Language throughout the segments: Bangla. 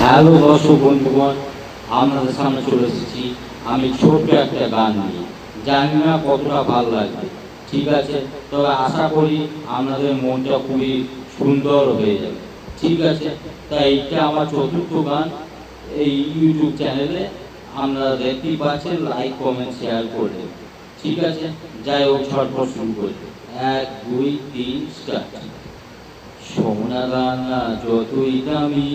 হ্যালো দর্শক বন্ধুগণ, আপনাদের সামনে চলে এসেছি আমি ছোট্ট একটা গান নিয়ে। জানি না কতটা ভালো লাগবে, ঠিক আছে? তবে আশা করি আপনাদের মনটা খুবই সুন্দর হয়ে যাবে, ঠিক আছে? তাই এইটা আমার চতুর্থ গান এই ইউটিউব চ্যানেলে। আপনারা দেখতেই পাচ্ছেন, লাইক কমেন্ট শেয়ার করে, ঠিক আছে? যাই হোক, ঝটপট শুরু করি। 1 2 3 স্টার্ট। সোনা দানা যতই দামি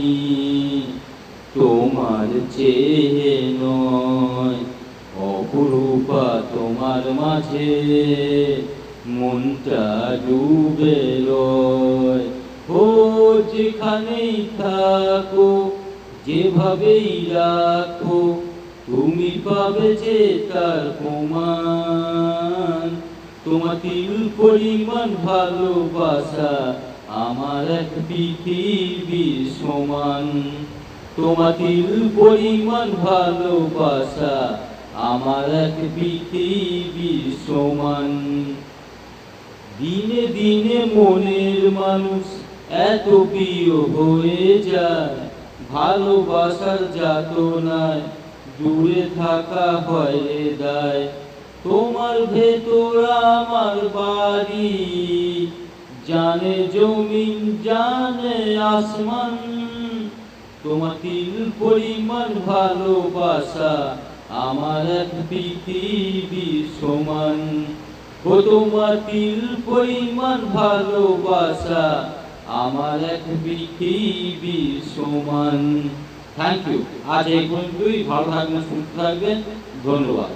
তোমার চেয়ে নয়, অপরূপা তোমার মাঝে মনটা ডুবে রয়। ও যেখানেই থাকো, যেভাবেই রাখো, তুমি পাবে যে তার প্রমাণ। তোমার তিল পরিমাণ ভালোবাসা আমার এক পৃথিবীর সমান। তোমার তিল পরিমাণ ভালোবাসা আমার এক পৃথিবীর সমান। দিনে দিনে মনের মানুষ এত প্রিয় হয়ে যায়, ভালোবাসার যাতনায় দূরে থাকা হয় রে দায়। তোমার ভেতর আমার বাড়ি, জানে জমিন জানে আসমান। তোমার তিল পরিমাণ ভালোবাসা আমার এক পৃথিবীর সমান। ও তোমার তিল পরিমাণ ভালোবাসা আমার এক পৃথিবীর সমান। Thank you. আজ এই পর্যন্তই। ভালো থাকবেন, সুস্থ থাকবেন। ধন্যবাদ।